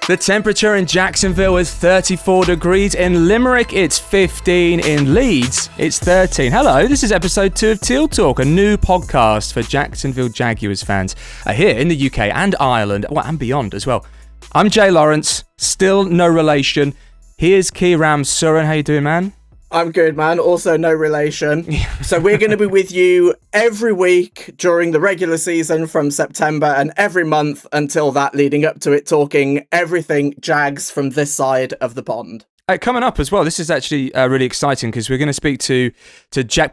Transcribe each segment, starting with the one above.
The temperature in Jacksonville is 34 degrees. In Limerick, it's 15. In Leeds, it's 13. Hello, this is episode 2 of Teal Talk, a new podcast for Jacksonville Jaguars fans here in the UK and Ireland, and beyond as well. I'm Jay Lawrence, still no relation. Here's Kieram Surin. How you doing, man? I'm good, man. Also, no relation. So we're going to be with you every week during the regular season from September and every month until that leading up to it, talking everything Jags from this side of the pond. Coming up as well, this is actually really exciting because we're going to speak to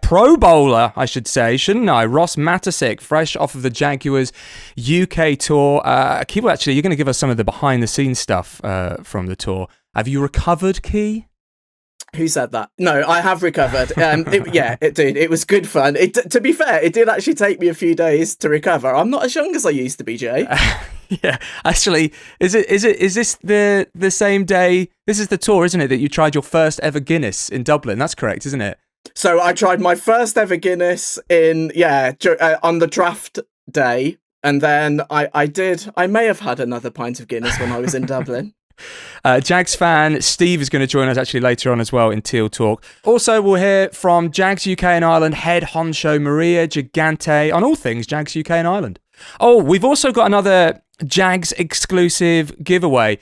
Pro Bowler, I should say, shouldn't I? Ross Matiscik, fresh off of the Jaguars UK tour. Key, actually, you're going to give us some of the behind-the-scenes stuff from the tour. Have you recovered, Key? Who said that? No, I have recovered. It was good fun. To be fair, it did actually take me a few days to recover. I'm not as young as I used to be, Jay. Yeah, actually, is this the same day? This is the tour, isn't it, that you tried your first ever Guinness in Dublin? That's correct, isn't it? So I tried my first ever Guinness on the draft day, and then I may have had another pint of Guinness when I was in Dublin. Jags fan Steve is going to join us actually later on as well in Teal Talk. Also, we'll hear from Jags UK and Ireland head honcho Maria Gigante on all things Jags UK and Ireland. Oh, we've also got another Jags exclusive giveaway.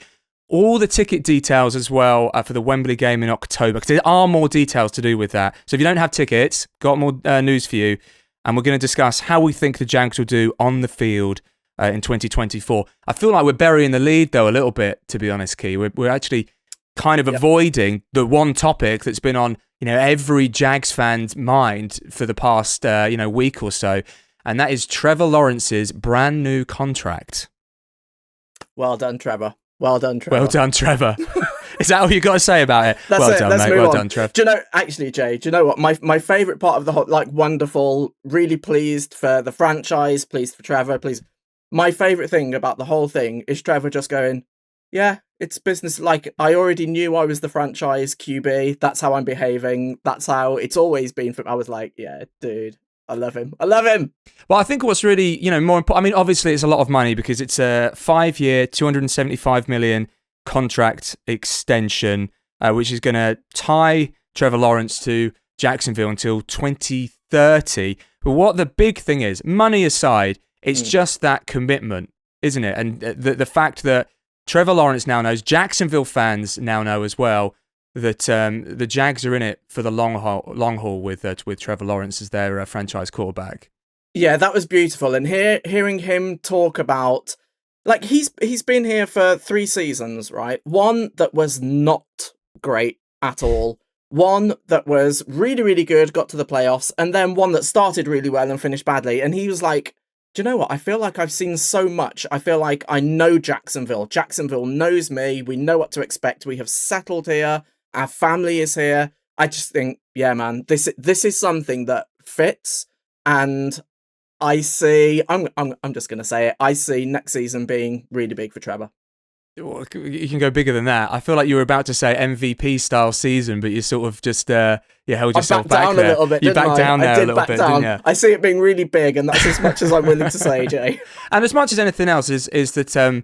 All the ticket details as well for the Wembley game in October, because there are more details to do with that. So if you don't have tickets, got more news for you. And we're going to discuss how we think the Jags will do on the field in 2024. I feel like we're burying the lead, though, a little bit, to be honest, Key. We're actually kind of avoiding the one topic that's been on every Jags fan's mind for the past week or so, and that is Trevor Lawrence's brand new contract. Well done, Trevor. Well done, Trevor. Well done, Trevor. Is that all you got to say about it? That's well it. done, Let's mate. move Well on. done, Trevor. Jay, do you know what? My favourite part of the whole, wonderful, really pleased for the franchise, pleased for Trevor, pleased. My favourite thing about the whole thing is Trevor just going, yeah, it's business. Like, I already knew I was the franchise QB. That's how I'm behaving. That's how it's always been. I was like, yeah, dude, I love him. I love him. Well, I think what's really, more important, I mean, obviously it's a lot of money because it's a 5-year, $275 million contract extension, which is going to tie Trevor Lawrence to Jacksonville until 2030. But what the big thing is, money aside, it's just that commitment, isn't it? And the fact that Trevor Lawrence now knows, Jacksonville fans now know as well, that the Jags are in it for the long haul with Trevor Lawrence as their franchise quarterback. Yeah, that was beautiful. And hearing him talk about, like, he's been here for 3 seasons, right? One that was not great at all. One that was really, really good, got to the playoffs, and then one that started really well and finished badly. And he was like, do you know what? I feel like I've seen so much. I feel like I know Jacksonville. Jacksonville knows me. We know what to expect. We have settled here. Our family is here. I just think, yeah, man, this is something that fits. And I see, I'm just going to say it. I see next season being really big for Trevor. You can go bigger than that. I feel like you were about to say MVP style season, but you sort of just held yourself back there. A little bit, you backed down there a little bit, didn't you? I see it being really big, and that's as much as I'm willing to say, Jay. And as much as anything else is that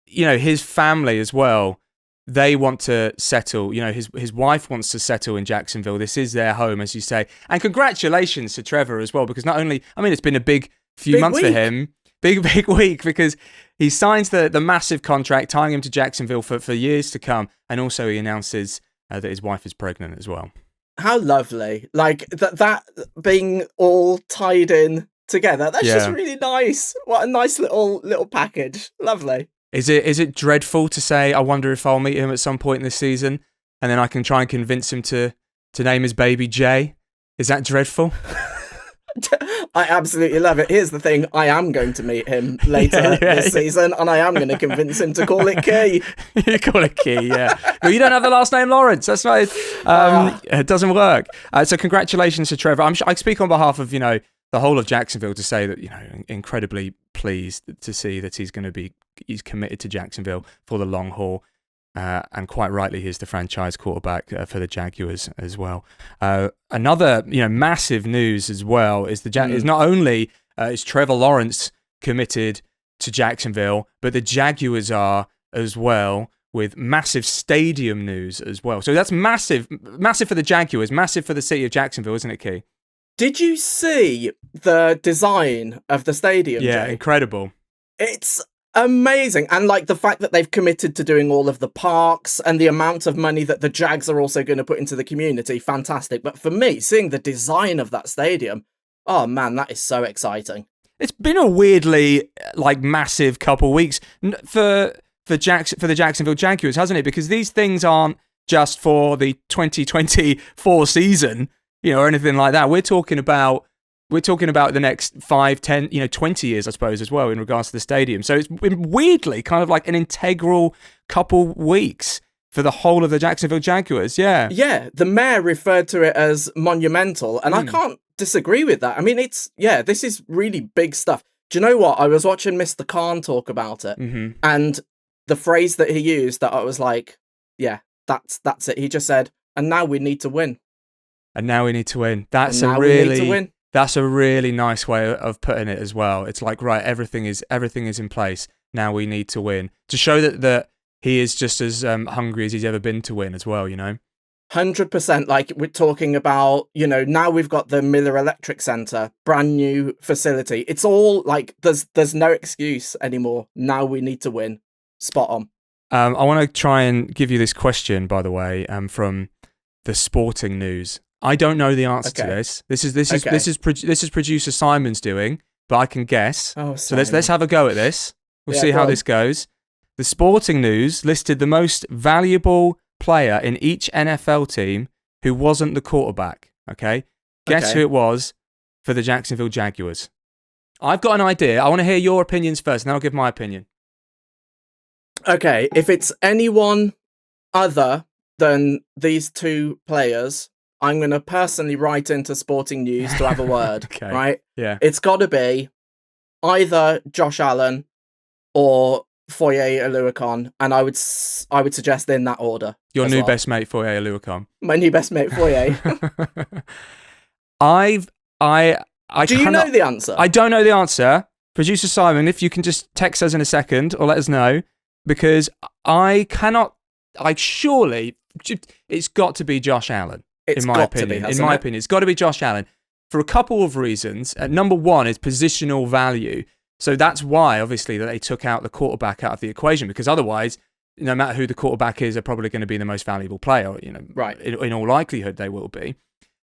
his family as well, they want to settle. His wife wants to settle in Jacksonville. This is their home, as you say. And congratulations to Trevor as well, because not only, it's been a big few months for him. Big week, because he signs the massive contract tying him to Jacksonville for years to come, and also he announces that his wife is pregnant as well. How lovely. Like, that being all tied in together. That's just really nice. What a nice little package. Lovely. Is it dreadful to say, I wonder if I'll meet him at some point in this season, and then I can try and convince him to name his baby Jay? Is that dreadful? I absolutely love it. Here's the thing. I am going to meet him later this season, and I am going to convince him to call it Key. You call it Key, yeah. Well, you don't have the last name Lawrence. That's right. It doesn't work. So congratulations to Trevor. I speak on behalf of, the whole of Jacksonville to say that, incredibly pleased to see that he's committed to Jacksonville for the long haul. And quite rightly, he's the franchise quarterback for the Jaguars as well. Another, massive news as well is is not only is Trevor Lawrence committed to Jacksonville, but the Jaguars are as well, with massive stadium news as well. So that's massive for the Jaguars, massive for the city of Jacksonville, isn't it, Key? Did you see the design of the stadium, Yeah, Jay? incredible. It's amazing. And like the fact that they've committed to doing all of the parks and the amount of money that the Jags are also going to put into the community, fantastic. But for me, seeing the design of that stadium, oh man, that is so exciting. It's been a weirdly massive couple weeks for the Jacksonville Jaguars, hasn't it? Because these things aren't just for the 2024 season, or anything like that. We're talking about the next 5, 10, 20 years, I suppose, as well, in regards to the stadium. So it's been weirdly kind of like an integral couple weeks for the whole of the Jacksonville Jaguars. Yeah. Yeah. The mayor referred to it as monumental, and I can't disagree with that. I mean, this is really big stuff. Do you know what? I was watching Mr. Khan talk about it, and the phrase that he used that I was like, yeah, that's it. He just said, and now we need to win. And now we need to win. That's a really nice way of putting it as well. It's like, right, everything is in place. Now we need to win, to show that he is just as hungry as he's ever been to win as well, 100%. Like, we're talking about, now we've got the Miller Electric Center, brand new facility. It's all like, there's no excuse anymore. Now we need to win. Spot on. I want to try and give you this question, by the way, from the Sporting News. I don't know the answer to this. This is producer Simon's doing, but I can guess. Oh, so let's have a go at this. We'll see how this goes. The Sporting News listed the most valuable player in each NFL team who wasn't the quarterback. Okay, guess who it was for the Jacksonville Jaguars. I've got an idea. I want to hear your opinions first, and then I'll give my opinion. Okay, if it's anyone other than these two players, I'm going to personally write into Sporting News to have a word, right? Yeah. It's got to be either Josh Allen or Foye Oluokun, and I would suggest in that order. Your new best mate, Foye Oluokun. My new best mate, Foye. Do you know the answer? I don't know the answer. Producer Simon, if you can just text us in a second or let us know, because surely it's got to be Josh Allen. In my opinion, it's got to be Josh Allen for a couple of reasons. Number one is positional value. So that's why, obviously, that they took out the quarterback out of the equation, because otherwise, no matter who the quarterback is, they're probably going to be the most valuable player. Right? In all likelihood, they will be.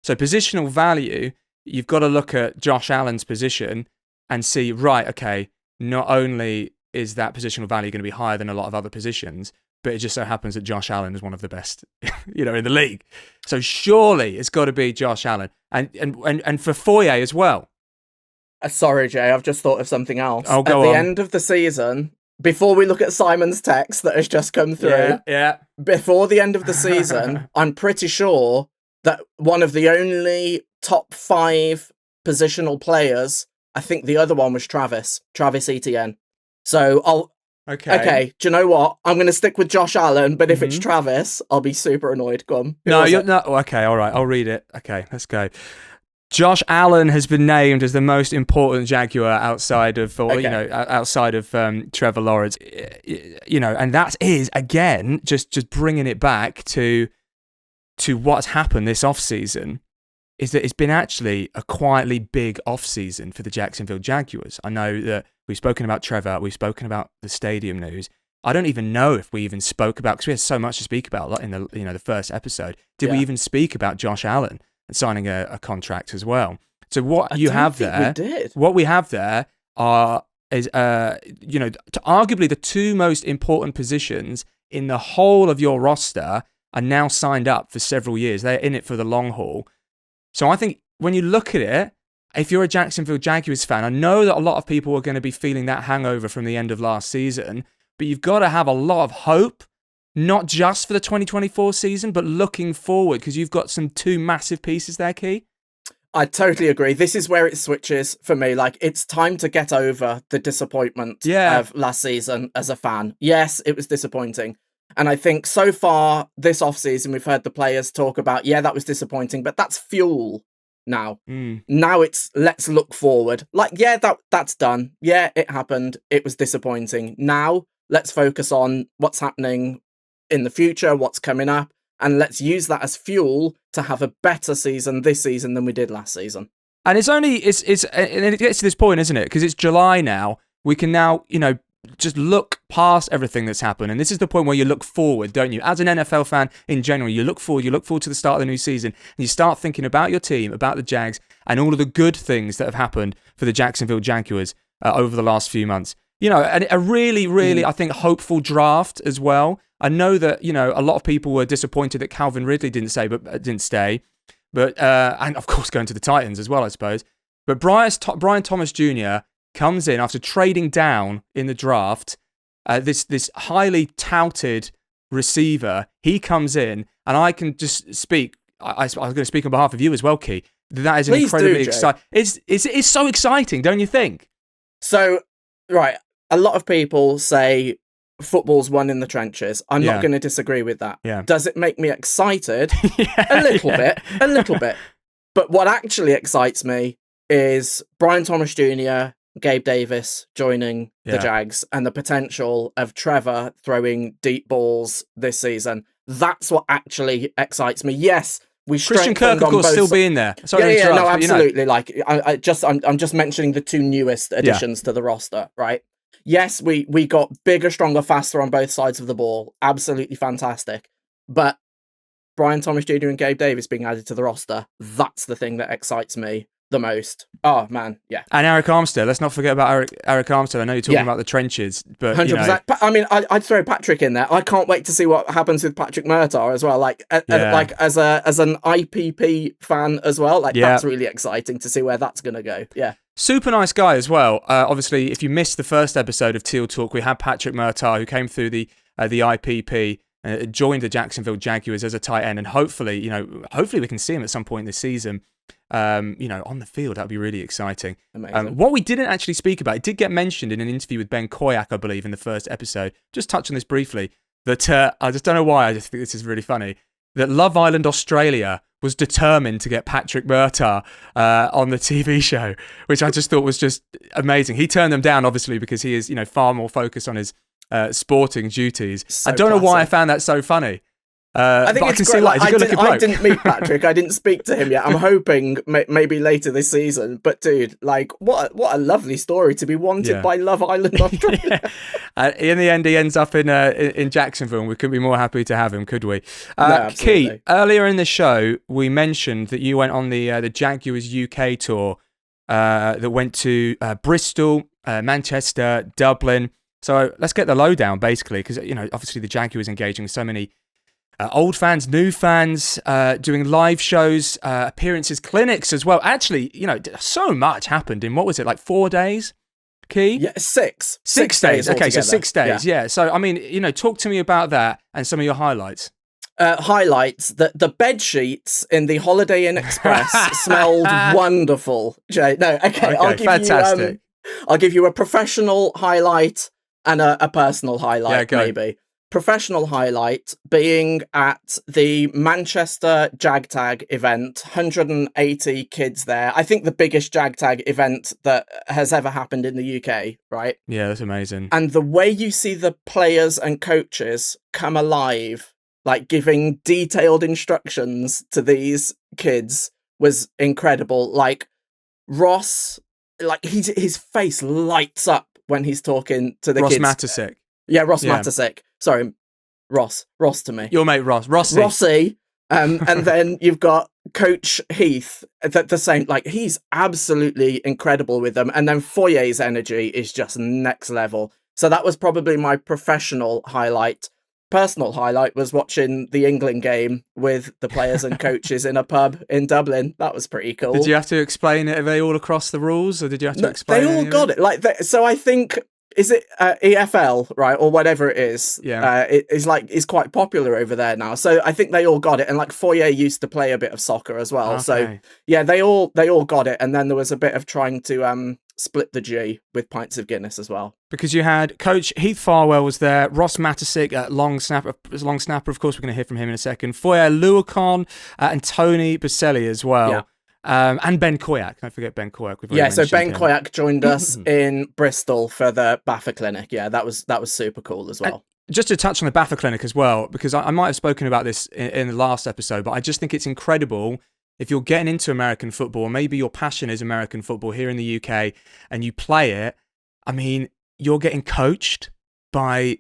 So positional value, you've got to look at Josh Allen's position and see, right, okay, not only is that positional value going to be higher than a lot of other positions, but it just so happens that Josh Allen is one of the best, in the league. So surely it's got to be Josh Allen, and for Foye as well. Sorry, Jay, I've just thought of something else. Oh, go on. At the end of the season, before we look at Simon's text that has just come through, before the end of the season, I'm pretty sure that one of the only top 5 positional players, I think the other one was Travis Etienne. So Okay, do you know what? I'm going to stick with Josh Allen, but if it's Travis, I'll be super annoyed. Go on. Okay, all right, I'll read it. Okay, let's go. Josh Allen has been named as the most important Jaguar outside of Trevor Lawrence. And that is, again, just bringing it back to what's happened this offseason, is that it's been actually a quietly big offseason for the Jacksonville Jaguars. I know that we've spoken about Trevor, we've spoken about the stadium news. I don't even know if we even spoke about, because we had so much to speak about in the first episode. Did we even speak about Josh Allen and signing a contract as well? So what we have there is arguably the two most important positions in the whole of your roster are now signed up for several years. They're in it for the long haul. So I think when you look at it, if you're a Jacksonville Jaguars fan, I know that a lot of people are going to be feeling that hangover from the end of last season, but you've got to have a lot of hope, not just for the 2024 season, but looking forward, because you've got two massive pieces there, Key. I totally agree. This is where it switches for me. Like, it's time to get over the disappointment of last season as a fan. Yes, it was disappointing. And I think so far this offseason, we've heard the players talk about, that was disappointing, but that's fuel now. Now it's, let's look forward. Like, that's done. Yeah, it happened. It was disappointing. Now, Let's focus on what's happening in the future, what's coming up, and let's use that as fuel to have a better season this season than we did last season. And it's and it gets to this point, isn't it? Because it's July now. We can now, just look past everything that's happened. And this is the point where you look forward, don't you? As an NFL fan in general, you look forward to the start of the new season, and you start thinking about your team, about the Jags, and all of the good things that have happened for the Jacksonville Jaguars over the last few months. And a really, really, I think, hopeful draft as well. I know that, a lot of people were disappointed that Calvin Ridley didn't stay. But and of course going to the Titans as well, I suppose. But Brian Thomas Jr. comes in after trading down in the draft. This highly touted receiver, he comes in, and I can just speak. I was going to speak on behalf of you as well, Key. That is an incredibly exciting. It's so exciting, don't you think? So, right, a lot of people say football's won in the trenches. I'm not going to disagree with that. Yeah. Does it make me excited? A little bit. But what actually excites me is Brian Thomas Jr., Gabe Davis joining the Jags, and the potential of Trevor throwing deep balls this season. That's what actually excites me. Yes, we Christian Kirk, of course, still being there. Sorry to interrupt, no, absolutely. Like I'm just mentioning the two newest additions to the roster, right? Yes, we got bigger, stronger, faster on both sides of the ball. Absolutely fantastic. But Brian Thomas Jr. and Gabe Davis being added to the roster, that's the thing that excites me the most. Oh, man, yeah. And Eric Armstead. Let's not forget about Eric Armstead. I know you're talking about the trenches, but 100%. I mean, I'd throw Patrick in there. I can't wait to see what happens with Patrick Murtaugh as well. Like as an IPP fan as well. That's really exciting to see where that's going to go. Yeah. Super nice guy as well. Obviously, if you missed the first episode of Teal Talk, we had Patrick Murtaugh, who came through the IPP, joined the Jacksonville Jaguars as a tight end, and hopefully we can see him at some point this season. On the field, that'd be really exciting. What we didn't actually speak about, it did get mentioned in an interview with Ben Koyak, I believe, in the first episode. Just touch on this briefly. That I just don't know why. I just think this is really funny. That Love Island Australia was determined to get Patrick Murtaugh on the TV show, which I just thought was just amazing. He turned them down, obviously, because he is, far more focused on his sporting duties. I don't know why I found that so funny. I think it's great. I didn't meet Patrick. I didn't speak to him yet. I'm hoping maybe later this season. But dude, what a lovely story to be wanted by Love Island Australia. In the end, he ends up in Jacksonville, and we couldn't be more happy to have him, could we? No, Key, earlier in the show, we mentioned that you went on the Jaguars UK tour that went to Bristol, Manchester, Dublin. So let's get the lowdown, basically, because obviously the Jaguars engaging with so many old fans, new fans, doing live shows, appearances, clinics as well. Actually, so much happened in, what was it, like 4 days, Key? Yeah, 6. 6 days. Okay, so 6 days, yeah. So, I mean, talk to me about that and some of your highlights. Highlights, the bed sheets in the Holiday Inn Express smelled wonderful, Jay. No, okay, I'll give you a professional highlight and a personal highlight, maybe. Professional highlight being at the Manchester JagTag event, 180 kids there. I think the biggest JagTag event that has ever happened in the UK, right? Yeah, that's amazing. And the way you see the players and coaches come alive, like giving detailed instructions to these kids, was incredible. Like Ross, like his face lights up when he's talking to the kids. Ross Matiscik. Yeah, Ross Matiscik. Sorry, Ross to me. Your mate Rossi. And then you've got Coach Heath, the same. Like, he's absolutely incredible with them. And then Foyer's energy is just next level. So that was probably my professional highlight. Personal highlight was watching the England game with the players and coaches in a pub in Dublin. That was pretty cool. Did you have to explain it? Are they all across the rules, or did you have to explain? They all got it. So I think. Is it EFL, right, or whatever it is? Yeah, it's quite popular over there now. So I think they all got it, and like Foyer used to play a bit of soccer as well. Okay. So yeah, they all got it, and then there was a bit of trying to split the G with pints of Guinness as well. Because you had Coach Heath Farwell was there, Ross Matiscik, long snapper. Of course, we're going to hear from him in a second. Foyer Luakon and Tony Baselli as well. Yeah. And Ben Koyak. Don't forget Ben Koyak. So Ben Koyak joined us in Bristol for the BAFA clinic. Yeah, that was super cool as well. And just to touch on the BAFA clinic as well, because I might have spoken about this in the last episode, but I just think it's incredible if you're getting into American football, maybe your passion is American football here in the UK, and you play it. I mean, you're getting coached by,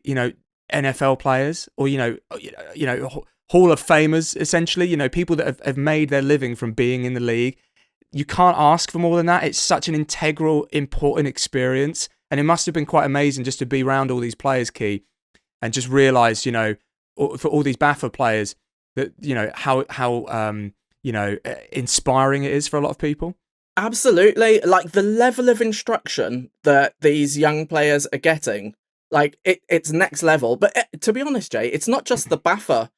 NFL players or, Hall of Famers, essentially, people that have made their living from being in the league. You can't ask for more than that. It's such an integral, important experience. And it must have been quite amazing just to be around all these players, Key, and just realise, for all these BAFA players, that, how inspiring it is for a lot of people. Absolutely. Like the level of instruction that these young players are getting, like it's next level. But to be honest, Jay, it's not just the BAFA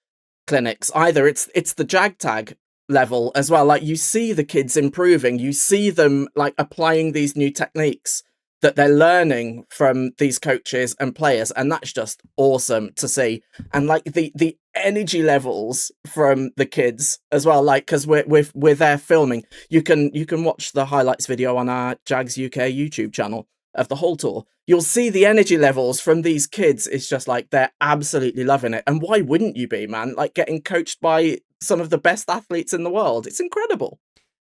clinics either. It's the JagTag level as well. Like you see the kids improving, you see them like applying these new techniques that they're learning from these coaches and players, and that's just awesome to see. And like the energy levels from the kids as well, like because we're there filming. You can watch the highlights video on our Jags UK YouTube channel of the whole tour. You'll see the energy levels from these kids. It's just like they're absolutely loving it. And why wouldn't you be, man? Like getting coached by some of the best athletes in the world. It's incredible.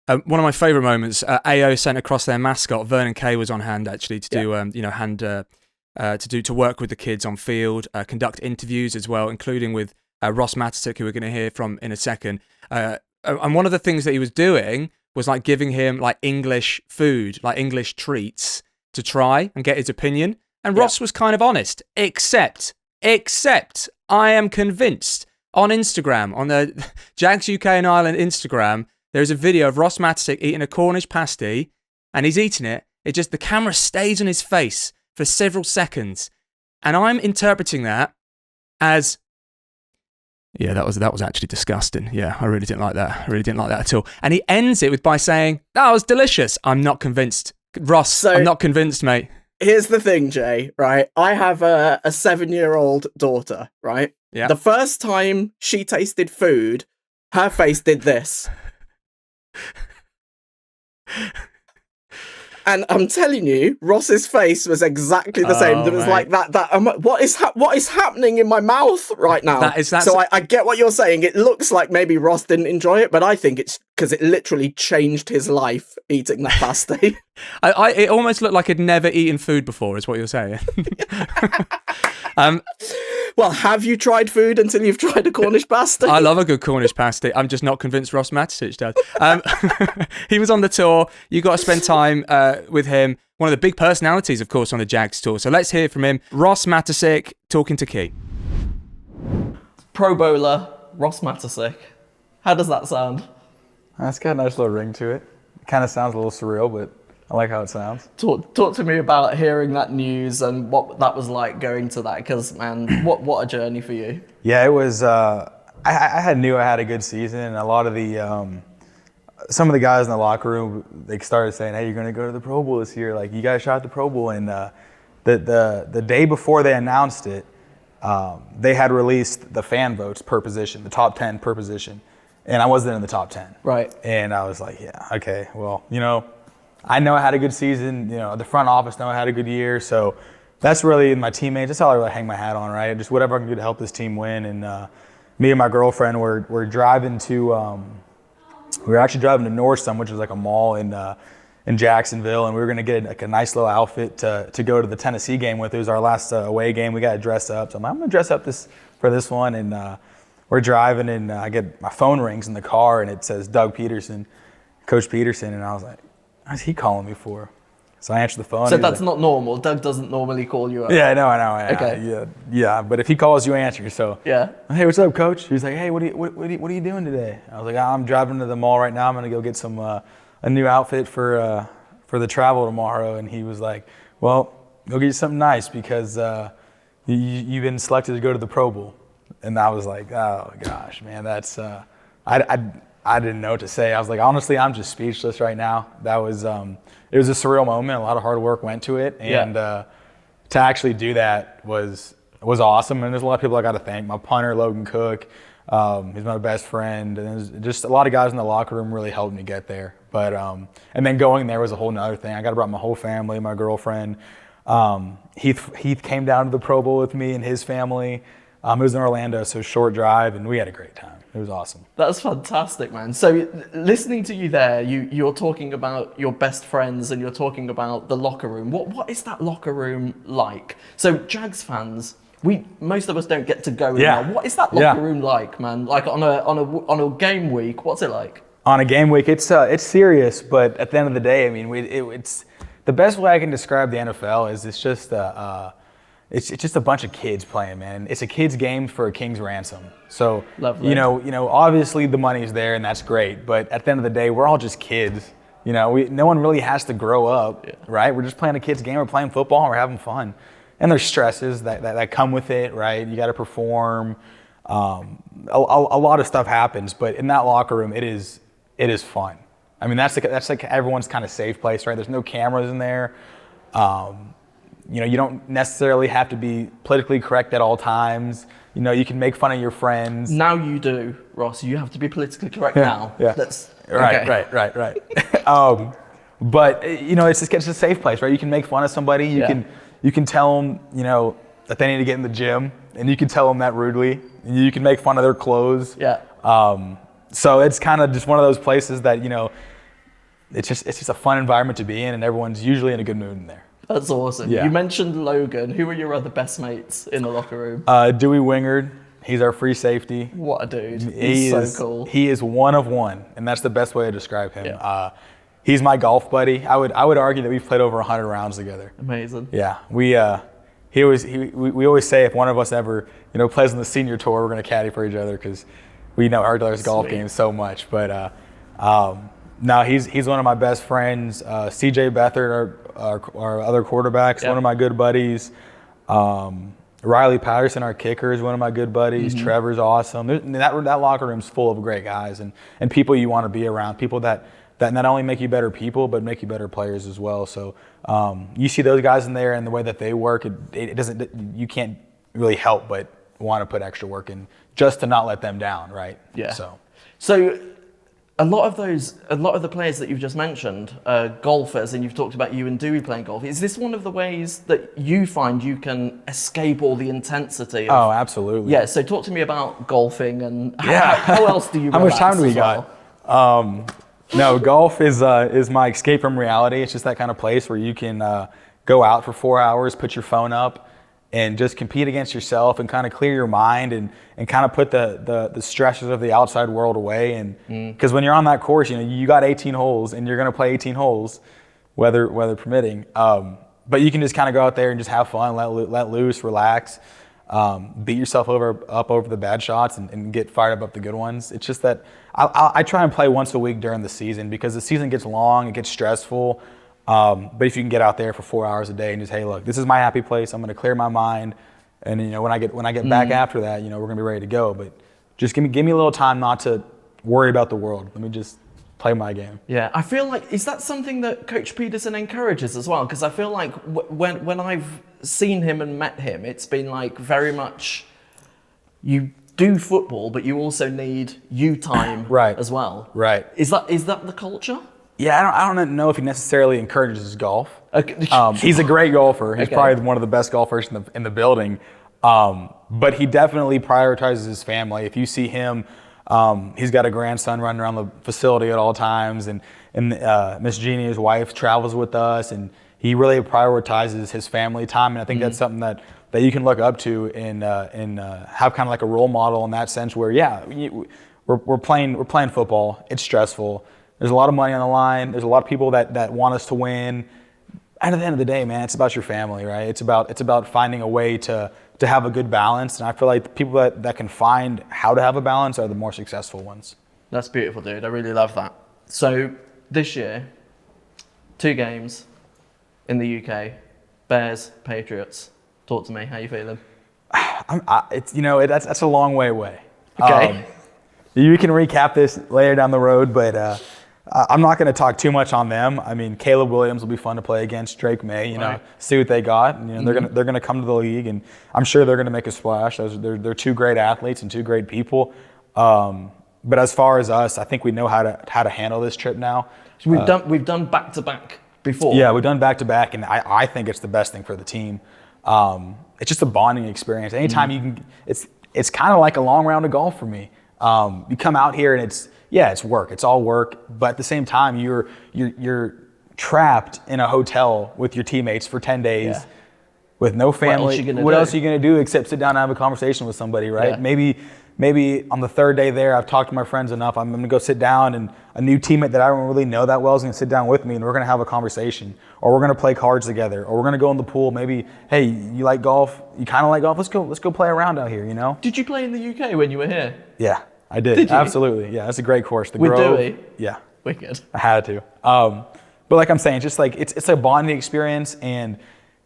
One of my favourite moments, AO sent across their mascot. Vernon Kay was on hand actually to do, to work with the kids on field, conduct interviews as well, including with Ross Matiscik, who we're going to hear from in a second. And one of the things that he was doing was like giving him like English food, like English treats to try and get his opinion. And Ross was kind of honest, except I am convinced on Instagram, on the Jags UK and Ireland Instagram, there's a video of Ross Matiscik eating a Cornish pasty, and he's eating it. The camera stays on his face for several seconds, and I'm interpreting that as, that was actually disgusting. Yeah, I really didn't like that. I really didn't like that at all. And he ends it by saying, "That was delicious." I'm not convinced, Ross. I'm not convinced, mate. Here's the thing, Jay. Right, I have a 7-year-old daughter. Right, yeah. The first time she tasted food, her face did this. And I'm telling you, Ross's face was exactly the same. There was like that. What is happening in my mouth right now? So I get what you're saying. It looks like maybe Ross didn't enjoy it, but I think it's because it literally changed his life eating that pasty. It almost looked like he'd never eaten food before, is what you're saying. Well, have you tried food until you've tried a Cornish pasty? I love a good Cornish pasty. I'm just not convinced Ross Matiscik does. He was on the tour. You got to spend time with him. One of the big personalities, of course, on the Jags tour. So let's hear from him. Ross Matiscik talking to Key. Pro bowler, Ross Matiscik. How does that sound? That's got a nice little ring to it. It kind of sounds a little surreal, but I like how it sounds. Talk to me about hearing that news and what that was like going to that, because, man, what a journey for you. Yeah, it was, I knew I had a good season, and a lot of the, some of the guys in the locker room, they started saying, "Hey, you're going to go to the Pro Bowl this year. Like, you guys shot the Pro Bowl." And the day before they announced it, they had released the fan votes per position, the top 10 per position. And I wasn't in the top 10. Right. And I was like, yeah, okay, well, I know I had a good season. The front office know I had a good year. So that's really my teammates. That's all I really hang my hat on, right? Just whatever I can do to help this team win. And me and my girlfriend were driving to we were actually driving to Northsum, which is like a mall in Jacksonville, and we were gonna get like a nice little outfit to go to the Tennessee game with. It was our last away game. We got to dress up. So I'm gonna dress up for this one, and we're driving, and I get my phone rings in the car, and it says Doug Peterson, Coach Peterson, and I was like, what's he calling me for? So I answer the phone. So that's not normal. Doug doesn't normally call you up. Yeah, I know. Okay. Yeah. But if he calls, you answer. So yeah. Hey, what's up, Coach? He's like, hey, what are you doing today? I was like, I'm driving to the mall right now. I'm gonna go get some a new outfit for the travel tomorrow. And he was like, well, go get you something nice because you've been selected to go to the Pro Bowl. And I was like, oh gosh, man, that's I didn't know what to say. I was like, honestly, I'm just speechless right now. That was it was a surreal moment. A lot of hard work went to it, and to actually do that was awesome. And there's a lot of people I got to thank. My punter, Logan Cook, he's my best friend, and there's just a lot of guys in the locker room really helped me get there. But and then going there was a whole nother thing. I got to bring my whole family, my girlfriend. Heath came down to the Pro Bowl with me and his family. It was in Orlando, so short drive, and we had a great time. It was awesome. That's fantastic, man. So listening to you there, you're talking about your best friends and you're talking about the locker room. What is that locker room like? So Jags fans, most of us don't get to go in there. What is that locker room like, man? Like on a game week, what's it like? On a game week, it's serious, but at the end of the day, I mean, it's the best way I can describe the NFL is it's just a bunch of kids playing, man. It's a kid's game for a king's ransom. So, Lovely. you know, obviously the money's there and that's great, but at the end of the day, we're all just kids. You know, no one really has to grow up, right? We're just playing a kid's game. We're playing football and we're having fun. And there's stresses that come with it, right? You got to perform. A lot of stuff happens, but in that locker room, it is fun. I mean, that's like everyone's kind of safe place, right? There's no cameras in there. You know, you don't necessarily have to be politically correct at all times. You know, you can make fun of your friends. Now you do, Ross. You have to be politically correct now. Yeah. That's right. But you know, it's a safe place, right? You can make fun of somebody. You can tell them, you know, that they need to get in the gym, and you can tell them that rudely. You can make fun of their clothes. Yeah. So it's kind of just one of those places that, you know, it's just a fun environment to be in, and everyone's usually in a good mood in there. That's awesome. Yeah. You mentioned Logan. Who are your other best mates in the locker room? Dewey Wingard. He's our free safety. What a dude. He's so cool. He is one of one, and that's the best way to describe him. Yeah. He's my golf buddy. I would argue that we've played over 100 rounds together. Amazing. Yeah. We always say if one of us ever, you know, plays on the senior tour, we're going to caddy for each other because we know each other's golf game so much. But no, he's one of my best friends. CJ Beathard, our other quarterbacks, one of my good buddies. Riley Patterson, our kicker, is one of my good buddies. Mm-hmm. Trevor's awesome. That locker room's full of great guys and people you want to be around, people that not only make you better people, but make you better players as well. So you see those guys in there and the way that they work, it doesn't, you can't really help but want to put extra work in just to not let them down, right? Yeah. So a lot of the players that you've just mentioned are golfers, and you've talked about you and Dewey playing golf. Is this one of the ways that you find you can escape all the intensity? Oh, absolutely. Yeah. So talk to me about golfing and how else do you? How much time do we got? No, golf is my escape from reality. It's just that kind of place where you can go out for 4 hours, put your phone up, and just compete against yourself and kind of clear your mind and kind of put the stresses of the outside world away. And because when you're on that course, you know, you got 18 holes and you're going to play 18 holes, weather permitting. But you can just kind of go out there and just have fun, let loose, relax, beat yourself up over the bad shots and get fired up the good ones. It's just that I try and play once a week during the season because the season gets long, it gets stressful. But if you can get out there for 4 hours a day and just, hey, look, this is my happy place. I'm going to clear my mind, and you know, when I get back after that, you know, we're going to be ready to go. But just give me a little time not to worry about the world. Let me just play my game. Yeah, I feel like, is that something that Coach Peterson encourages as well? Because I feel like when I've seen him and met him, it's been like very much you do football, but you also need you time as well. Right. Is that the culture? Yeah, I don't know if he necessarily encourages golf. Okay. He's a great golfer. He's probably one of the best golfers in the building. But he definitely prioritizes his family. If you see him, he's got a grandson running around the facility at all times, and Miss Jeannie, his wife, travels with us, and he really prioritizes his family time. And I think that's something that you can look up to and have kind of like a role model in that sense. Where we're playing football. It's stressful. There's a lot of money on the line. There's a lot of people that want us to win. At the end of the day, man, it's about your family, right? It's about finding a way to have a good balance. And I feel like the people that can find how to have a balance are the more successful ones. That's beautiful, dude. I really love that. So this year, 2 games in the UK, Bears, Patriots. Talk to me. How you feeling? That's a long way away. Okay. You can recap this later down the road, but I'm not going to talk too much on them. I mean, Caleb Williams will be fun to play against. Drake May, see what they got. And, they're going to come to the league, and I'm sure they're going to make a splash. They're 2 great athletes and 2 great people. But as far as us, I think we know how to handle this trip now. So we've done back to back before. Yeah, we've done back to back, and I think it's the best thing for the team. It's just a bonding experience. Anytime you can, it's kind of like a long round of golf for me. You come out here and it's work. It's all work, but at the same time, you're trapped in a hotel with your teammates for 10 days with no family. What else are you gonna do except sit down and have a conversation with somebody, right? Yeah. Maybe on the third day there, I've talked to my friends enough. I'm gonna go sit down, and a new teammate that I don't really know that well is gonna sit down with me, and we're gonna have a conversation, or we're gonna play cards together, or we're gonna go in the pool. Maybe, hey, you like golf? You kind of like golf? Let's go play around out here. You know? Did you play in the UK when you were here? Yeah, I did. Did you? Absolutely. Yeah, that's a great course. The With Grove. Dewey? Yeah. Wicked. I had to. But like I'm saying, just like it's a bonding experience, and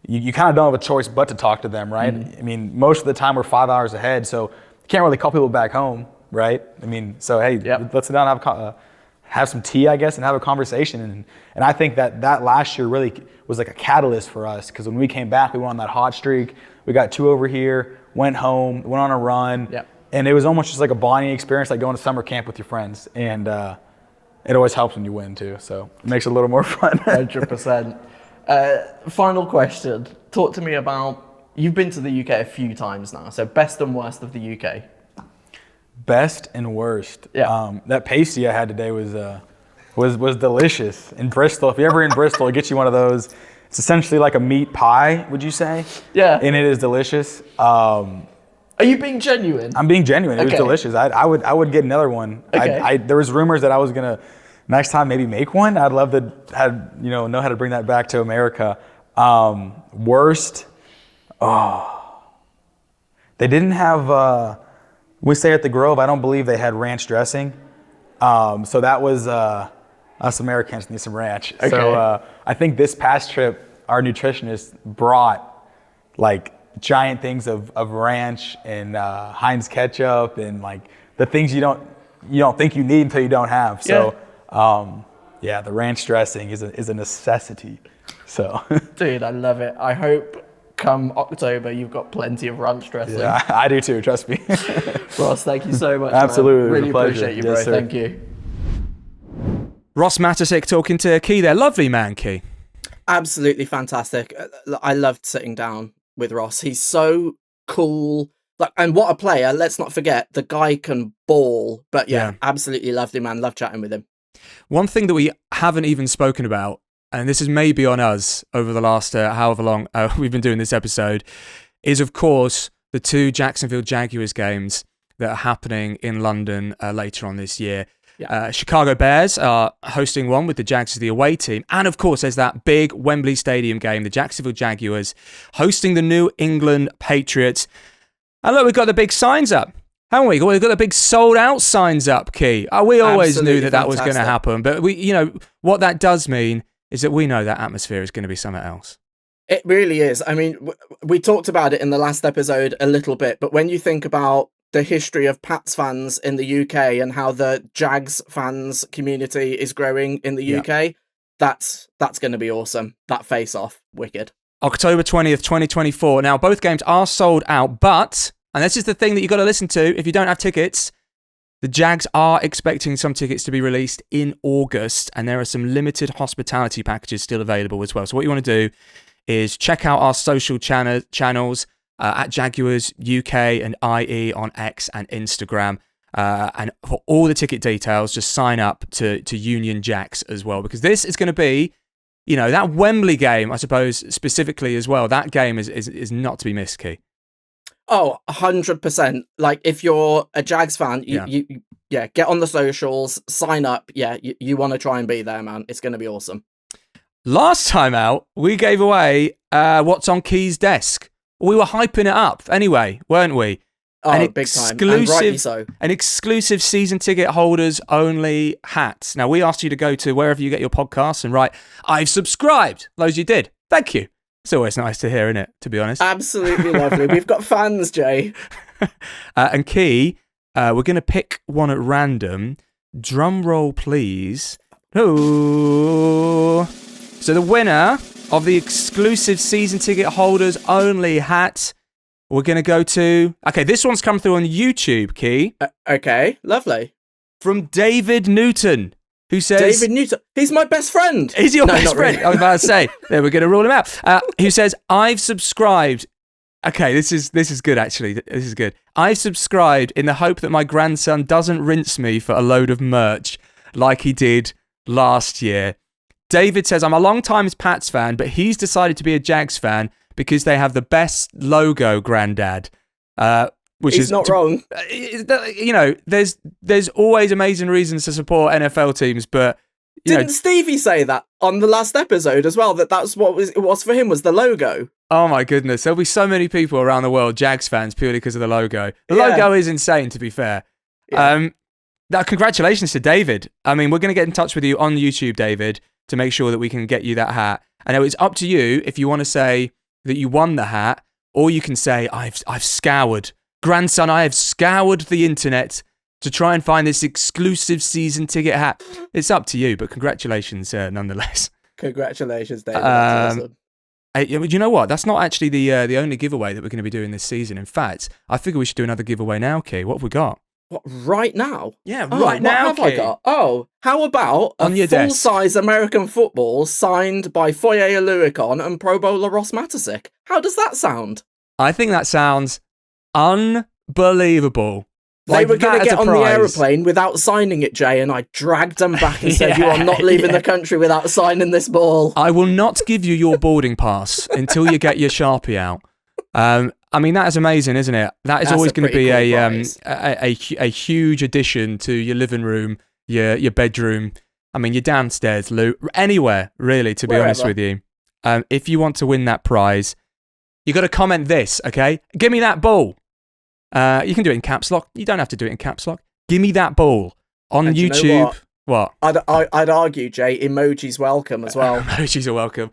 you kind of don't have a choice but to talk to them, right? I mean, most of the time we're 5 hours ahead, so you can't really call people back home, right? I mean, so hey, let's sit down and have some tea, I guess, and have a conversation. And I think that last year really was like a catalyst for us, because when we came back, we went on that hot streak. We got 2 over here, went home, went on a run, and it was almost just like a bonding experience, like going to summer camp with your friends. And it always helps when you win too, so it makes it a little more fun. 100%. Final question. Talk to me about, you've been to the UK a few times now, so best and worst of the UK. Best and worst. Yeah. That pasty I had today was delicious in Bristol. If you're ever in Bristol, it gets you one of those. It's essentially like a meat pie, would you say? Yeah. And it is delicious. Are you being genuine? I'm being genuine. It was delicious. I would get another one. Okay. There was rumors that I was gonna next time maybe make one. I'd love to know how to bring that back to America. Worst. They didn't have. We stay at the Grove. I don't believe they had ranch dressing. So that was us Americans need some ranch. Okay. So I think this past trip, our nutritionist brought like giant things of ranch and Heinz ketchup and like the things you don't think you need until you don't have. So the ranch dressing is a necessity. So Dude, I love it. I hope come October you've got plenty of ranch dressing. yeah, I do too, trust me. Ross, thank you so much. Absolutely. Man. Really It was a appreciate you, pleasure. bro. Yes, sir. Thank you. Ross Matiscik talking to Key there. Lovely man, Key. Absolutely fantastic. I loved sitting down with Ross. He's so cool. And what a player. Let's not forget, the guy can ball. But yeah, absolutely lovely man. Love chatting with him. One thing that we haven't even spoken about, and this is maybe on us over the last however long we've been doing this episode, is of course the 2 Jacksonville Jaguars games that are happening in London later on this year. Chicago Bears are hosting one with the Jags as the away team. And of course, there's that big Wembley Stadium game, the Jacksonville Jaguars hosting the New England Patriots. And look, we've got the big signs up, haven't we? We've got the big sold out signs up, Key. We always knew that was going to happen. But what that does mean is that we know that atmosphere is going to be something else. It really is. I mean, we talked about it in the last episode a little bit, but when you think about the history of Pats fans in the UK and how the Jags fans community is growing in the UK, that's going to be awesome. That face-off, wicked. October 20th, 2024. Now, both games are sold out, but, and this is the thing that you've got to listen to if you don't have tickets, the Jags are expecting some tickets to be released in August, and there are some limited hospitality packages still available as well. So what you want to do is check out our social channels, at Jaguars UK and IE on X and Instagram. And for all the ticket details, just sign up to Union Jacks as well, because this is going to be, that Wembley game, I suppose, specifically as well. That game is not to be missed, Key. Oh, 100%. Like, if you're a Jags fan, you get on the socials, sign up. Yeah, you want to try and be there, man. It's going to be awesome. Last time out, we gave away what's on Key's desk. We were hyping it up anyway, weren't we? Oh, big time. And rightly so. An exclusive season ticket holders only hat. Now, we asked you to go to wherever you get your podcasts and write, I've subscribed. Those you did. Thank you. It's always nice to hear, isn't it, to be honest? Absolutely lovely. We've got fans, Jay. And Key, we're going to pick one at random. Drum roll, please. Oh. So the winner of the exclusive season ticket holders only hat, we're going to go to... Okay, this one's come through on YouTube, Key. Okay, lovely. from David Newton, who says... David Newton. He's my best friend. Is your best not friend? really. I was about to say, there, we're going to rule him out. Who says, I've subscribed... Okay, this is good, actually. This is good. I've subscribed in the hope that my grandson doesn't rinse me for a load of merch like he did last year. David says, I'm a long-time Pats fan, but he's decided to be a Jags fan because they have the best logo, Grandad. Which He's is not wrong. You know, there's always amazing reasons to support NFL teams, but Didn't Stevie say that on the last episode as well? That's what it was for him, was the logo. Oh my goodness, there'll be so many people around the world Jags fans purely because of the logo. The logo is insane, to be fair. Yeah. Congratulations to David. I mean, we're going to get in touch with you on YouTube, David, to make sure that we can get you that hat. I know it's up to you if you want to say that you won the hat, or you can say I've scoured. Grandson, I have scoured the internet to try and find this exclusive season ticket hat. It's up to you, but congratulations nonetheless. Congratulations, David. That's awesome. Hey, you know what? That's not actually the only giveaway that we're going to be doing this season. In fact, I figure we should do another giveaway now, Key. What have we got? What, right now? Yeah, Oh, right now, what have I got? Oh, how about On your a desk. full-size American football signed by Foye Oluokun and Pro Bowler Ross Matiscik? How does that sound? I think that sounds unbelievable. They were that going to as get a on the prize. aeroplane without signing it, Jay, and I dragged them back and said, you Yeah, are not leaving yeah. the country without signing this ball. I will not give you your boarding pass until you get your Sharpie out. I mean, that is amazing, isn't it? That is That's always a going to pretty be cool a huge addition to your living room, your bedroom. I mean, your downstairs, Lou, anywhere really. To be honest with you, if you want to win that prize, you got to comment this, okay? Give me that ball. You can do it in caps lock. You don't have to do it in caps lock. Give me that ball on And you know YouTube. What? I'd argue, Jay, emojis welcome as well. Emojis are welcome.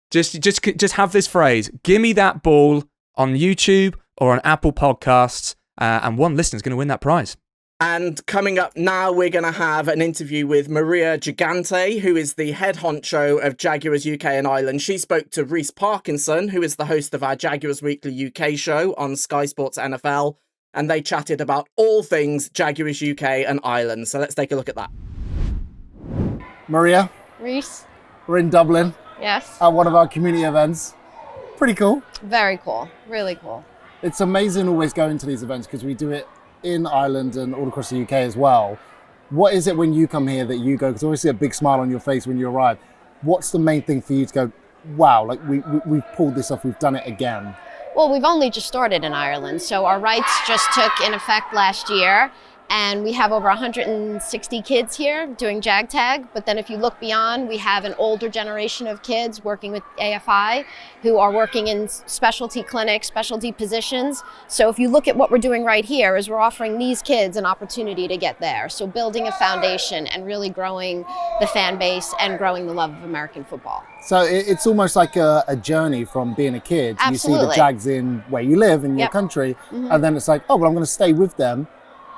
Just have this phrase. Give me that ball on YouTube or on Apple Podcasts, and one listener's going to win that prize. And coming up now, we're going to have an interview with Maria Gigante, who is the head honcho of Jaguars UK and Ireland. She spoke to Reece Parkinson, who is the host of our Jaguars Weekly UK show on Sky Sports NFL, and they chatted about all things Jaguars UK and Ireland. So let's take a look at that. Maria, Reese, we're in Dublin yes. at one of our community events. Pretty cool. Very cool. Really cool. It's amazing always going to these events because we do it in Ireland and all across the UK as well. What is it when you come here that you go, because I always see a big smile on your face when you arrive. What's the main thing for you to go, wow, like we've pulled this off, we've done it again? Well, we've only just started in Ireland, so our rights just took in effect last year, and we have over 160 kids here doing Jag Tag. But then if you look beyond, we have an older generation of kids working with AFI who are working in specialty clinics, specialty positions. So if you look at what we're doing right here is we're offering these kids an opportunity to get there. So building a foundation and really growing the fan base and growing the love of American football. So it's almost like a journey from being a kid. You see the Absolutely. Jags in where you live, in your Yep. country, and then it's like, oh, well, I'm going to stay with them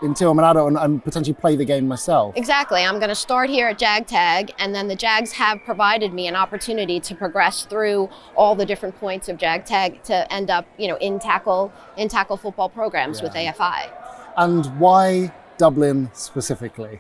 until I'm an adult and potentially play the game myself. Exactly. I'm going to start here at Jag Tag, and then the Jags have provided me an opportunity to progress through all the different points of Jag Tag to end up, in tackle football programs with AFI. And why Dublin specifically?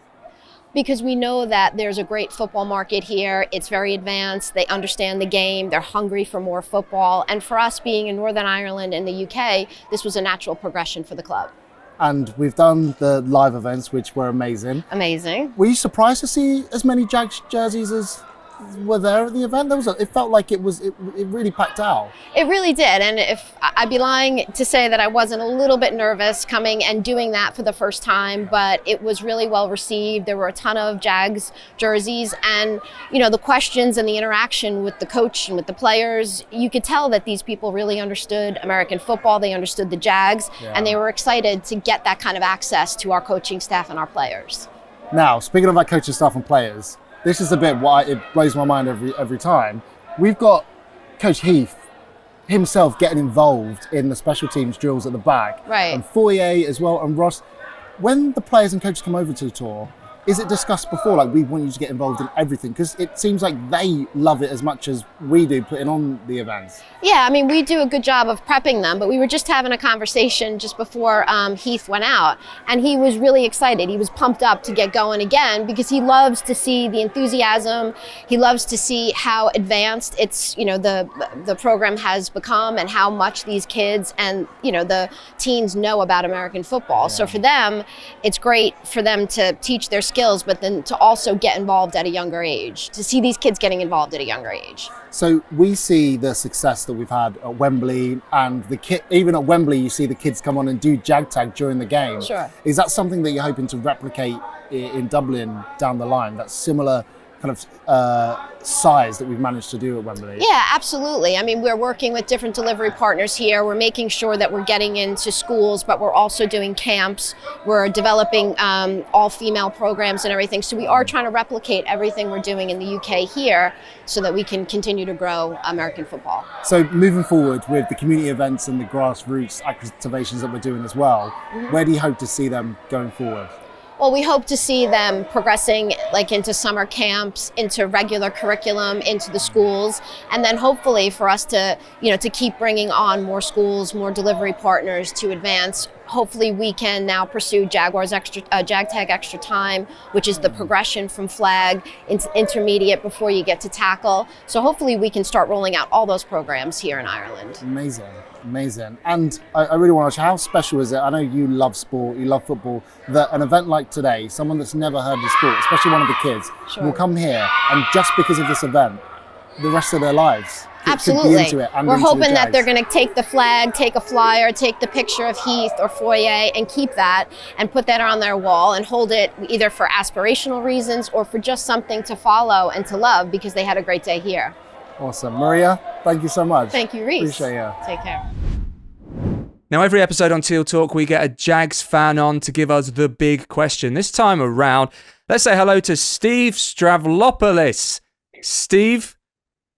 Because we know that there's a great football market here. It's very advanced. They understand the game. They're hungry for more football. And for us being in Northern Ireland and the UK, this was a natural progression for the club. And we've done the live events, which were amazing. Amazing. Were you surprised to see as many Jags jerseys as were there at the event? It felt like it really packed out. It really did, and if I'd be lying to say that I wasn't a little bit nervous coming and doing that for the first time, but it was really well received. There were a ton of Jags jerseys, and the questions and the interaction with the coach and with the players, you could tell that these people really understood American football. They understood the Jags, and they were excited to get that kind of access to our coaching staff and our players. Now, speaking of our coaching staff and players, this is a bit why it blows my mind every time. We've got Coach Heath himself getting involved in the special teams drills at the back. Right. And Foye as well, and Ross. When the players and coaches come over to the tour, Is it discussed before, like, we want you to get involved in everything? Because it seems like they love it as much as we do putting on the events. Yeah, I mean, we do a good job of prepping them, but we were just having a conversation just before Heath went out, and he was really excited. He was pumped up to get going again because he loves to see the enthusiasm. He loves to see how advanced the program has become and how much these kids and, the teens know about American football. So for them, it's great for them to teach their skills, but then to also get involved at a younger age, to see these kids getting involved at a younger age. So we see the success that we've had at Wembley, and even at Wembley, you see the kids come on and do jag tag during the game. Sure. Is that something that you're hoping to replicate in Dublin down the line? That similar kind of size that we've managed to do at Wembley? Yeah, absolutely. I mean, we're working with different delivery partners here. We're making sure that we're getting into schools, but we're also doing camps. We're developing all-female programs and everything. So we are trying to replicate everything we're doing in the UK here so that we can continue to grow American football. So moving forward with the community events and the grassroots activations that we're doing as well, where do you hope to see them going forward? Well, we hope to see them progressing into summer camps, into regular curriculum, into the schools, and then hopefully for us to, to keep bringing on more schools, more delivery partners to advance. Hopefully we can now pursue Jaguars Jag Tag Extra Time, which is the progression from flag into intermediate before you get to tackle. So hopefully we can start rolling out all those programs here in Ireland. Amazing. And I really want to ask, how special is it? I know you love sport, you love football, that an event like today, someone that's never heard of sport, especially one of the kids, will come here, and just because of this event, the rest of their lives Absolutely. could be into it. And we're into hoping the that they're Jags. going to take the flag, take a flyer, take the picture of Heath or Foyer and keep that and put that on their wall and hold it either for aspirational reasons or for just something to follow and to love because they had a great day here. Awesome. Maria, thank you so much. Thank you, Reese. Appreciate you. Take care. Now, every episode on Teal Talk, we get a Jags fan on to give us the big question. This time around, let's say hello to Steve Stravlopoulos. Steve,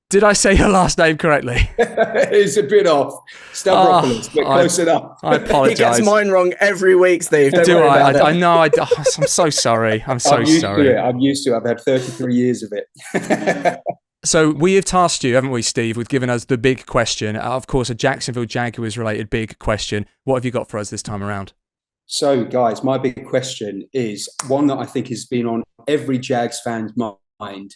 did I say your last name correctly? It's a bit off. Stavropoulos, but close enough. I apologise. He gets mine wrong every week, Steve. Don't Do worry I? about it. I know. I'm so sorry. I'm so sorry. I'm used to it. I've had 33 years of it. So we have tasked you, haven't we, Steve, with giving us the big question. Of course, a Jacksonville Jaguars related big question. What have you got for us this time around? So, guys, my big question is one that I think has been on every Jags fan's mind.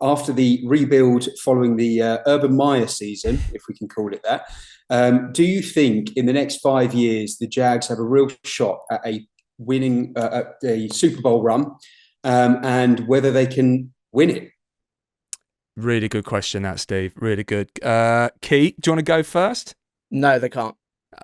After the rebuild following the Urban Meyer season, if we can call it that, do you think in the next 5 years the Jags have a real shot at a winning a Super Bowl run, and whether they can win it? Really good question, that, Steve. Really good. Key, do you want to go first? No, they can't.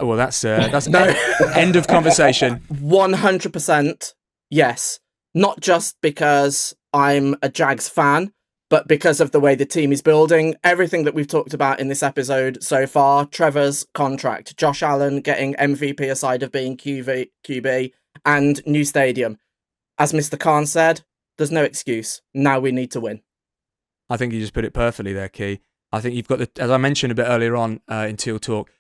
Well, that's no. End of conversation. 100% yes. Not just because I'm a Jags fan, but because of the way the team is building. Everything that we've talked about in this episode so far, Trevor's contract, Josh Allen getting MVP aside of being QB, and new stadium. As Mr. Khan said, there's no excuse. Now we need to win. I think you just put it perfectly there, Key. I think you've got as I mentioned a bit earlier on in Teal Talk,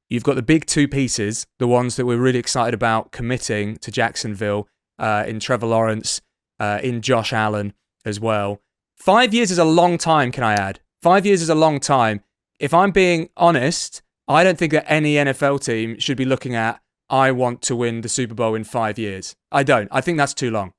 you've got the big two pieces, the ones that we're really excited about committing to Jacksonville, in Trevor Lawrence, in Josh Allen as well. 5 years is a long time, can I add? 5 years is a long time. If I'm being honest, I don't think that any NFL team should be looking at, I want to win the Super Bowl in 5 years. I don't. I think that's too long.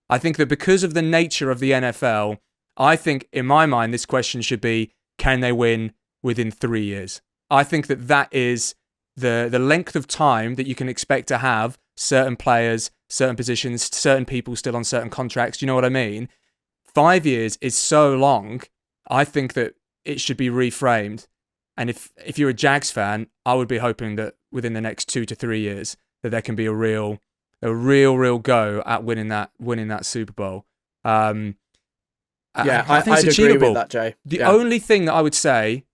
I think that because of the nature of the NFL, I think in my mind, this question should be, can they win within 3 years? I think that is the length of time that you can expect to have certain players, certain positions, certain people still on certain contracts. Do you know what I mean? 5 years is so long. I think that it should be reframed. And if you're a Jags fan, I would be hoping that within the next 2 to 3 years that there can be a real go at winning that Super Bowl. I think it's I'd achievable. agree with that, Jay. The only thing I would say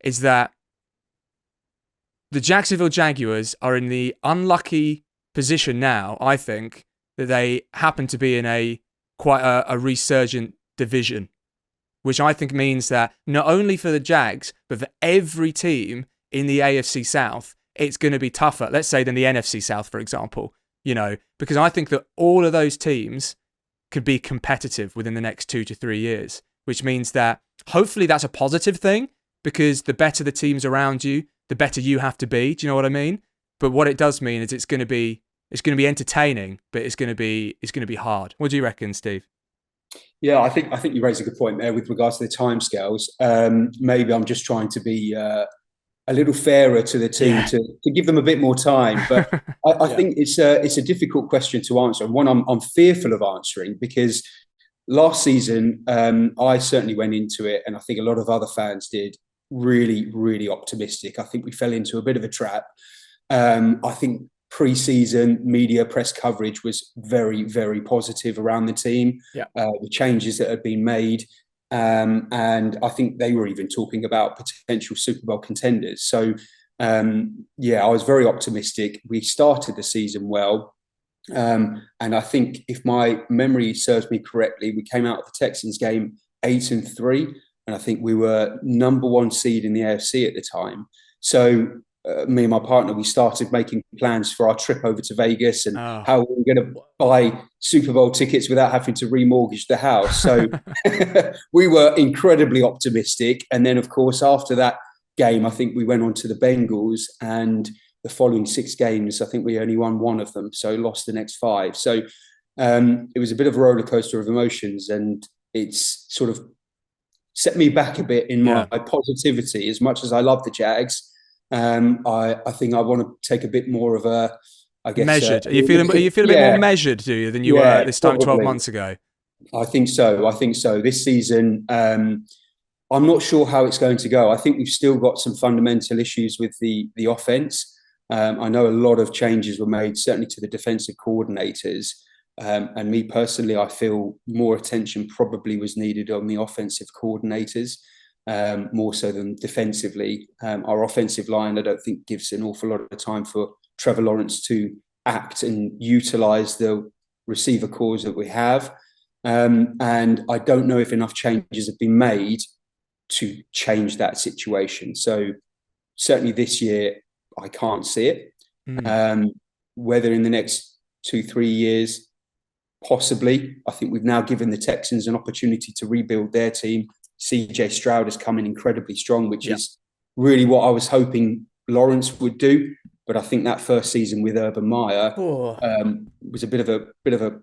is that the Jacksonville Jaguars are in the unlucky position now, I think, that they happen to be in quite a resurgent division, which I think means that not only for the Jags, but for every team in the AFC South, it's going to be tougher, let's say, than the NFC South, for example. because I think that all of those teams could be competitive within the next 2 to 3 years, which means that hopefully that's a positive thing, because the better the teams around you, the better you have to be. Do you know what I mean? But what it does mean is it's going to be entertaining, but it's going to be hard. What do you reckon, Steve? Yeah, I think you raised a good point there with regards to the timescales. Maybe I'm just trying to be a little fairer to the team to give them a bit more time. But I think it's a difficult question to answer, and one I'm fearful of answering, because last season I certainly went into it, and I think a lot of other fans did, really, really optimistic. I think we fell into a bit of a trap. I think pre-season media press coverage was very, very positive around the team, the changes that had been made. And I think they were even talking about potential Super Bowl contenders. So, I was very optimistic. We started the season well. And I think, if my memory serves me correctly, we came out of the Texans game 8-3. And I think we were number 1 seed in the AFC at the time. So me and my partner, we started making plans for our trip over to Vegas and how we were going to buy Super Bowl tickets without having to remortgage the house. So we were incredibly optimistic. And then, of course, after that game, I think we went on to the Bengals, and the following 6 games, I think we only won 1 of them. So lost the next 5. So it was a bit of a roller coaster of emotions, and it's sort of set me back a bit in my positivity. As much as I love the Jags, I think I want to take a bit more of a, I guess, measured. Are you feel a bit more measured, do you, than you were this time 12 months ago? I think so. This season, I'm not sure how it's going to go. I think we've still got some fundamental issues with the offense. I know a lot of changes were made, certainly to the defensive coordinators. And me personally, I feel more attention probably was needed on the offensive coordinators, more so than defensively. Our offensive line, I don't think, gives an awful lot of time for Trevor Lawrence to act and utilise the receiver cores that we have. And I don't know if enough changes have been made to change that situation. So certainly this year, I can't see it. Whether in the next 2-3 years, possibly. I think we've now given the Texans an opportunity to rebuild their team. CJ Stroud has come in incredibly strong, which is really what I was hoping Lawrence would do. But I think that first season with Urban Meyer was a bit of a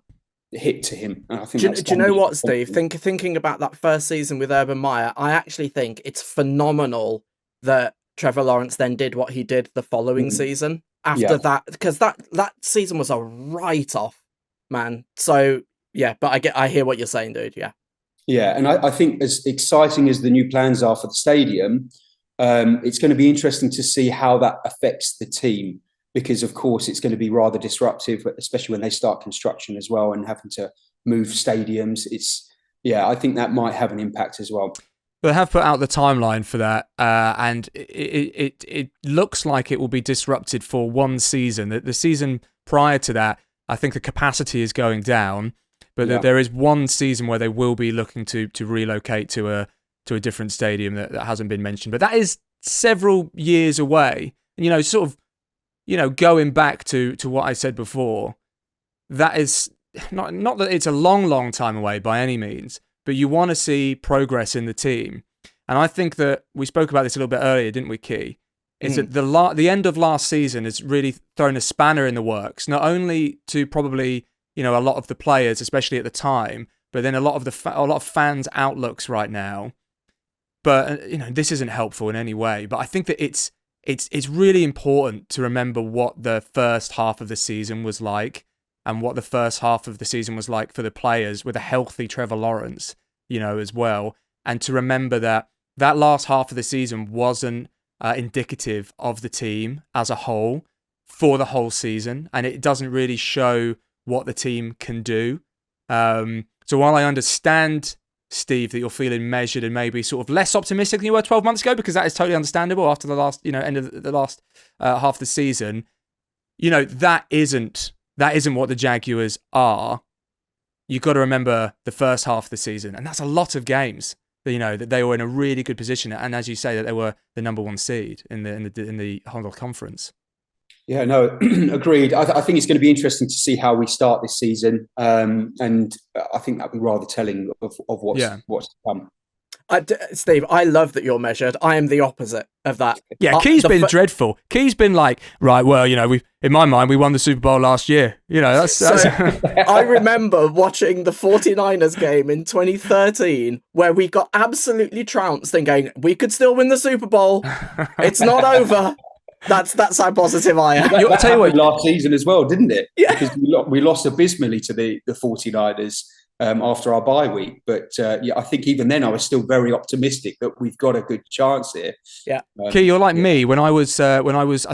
hit to him. And I think do you know what, Steve? Thinking about that first season with Urban Meyer, I actually think it's phenomenal that Trevor Lawrence then did what he did the following season after that, because that season was a write-off, man. So but I hear what you're saying, dude. And I think, as exciting as the new plans are for the stadium, it's going to be interesting to see how that affects the team, because of course it's going to be rather disruptive, especially when they start construction as well and having to move stadiums. I think that might have an impact as well. They have put out the timeline for that, and it looks like it will be disrupted for 1 season. The season prior to that, I think the capacity is going down, but there is 1 season where they will be looking to relocate to a different stadium that hasn't been mentioned. But that is several years away. And, going back to what I said before, that is not that it's a long, long time away by any means, but you want to see progress in the team. And I think that we spoke about this a little bit earlier, didn't we, Key? Is that the end of last season has really thrown a spanner in the works, not only to probably, a lot of the players, especially at the time, but then a lot of fans' outlooks right now. But this isn't helpful in any way. But I think that it's really important to remember what the first half of the season was like, and what the first half of the season was like for the players with a healthy Trevor Lawrence, as well, and to remember that last half of the season wasn't indicative of the team as a whole for the whole season, and it doesn't really show what the team can do. So while I understand, Steve, that you're feeling measured and maybe sort of less optimistic than you were 12 months ago, because that is totally understandable after the last, end of the last half of the season, that isn't what the Jaguars are. You've got to remember the first half of the season, and that's a lot of games. That they were in a really good position, and as you say, that they were the number 1 seed in the whole conference. Yeah, no, agreed. I think it's going to be interesting to see how we start this season, and I think that'll be rather telling of what's to come. Steve, I love that you're measured. I am the opposite of that. Yeah, Key's been dreadful. Key's been like, right, well, in my mind, we won the Super Bowl last year. That's I remember watching the 49ers game in 2013 where we got absolutely trounced and going, we could still win the Super Bowl. It's not over. That's how positive I am. I'll tell you what, last season as well, didn't it? Yeah. Because we lost abysmally to the 49ers. After our bye week, but I think even then I was still very optimistic that we've got a good chance here. Yeah, Key, you're like me when I was I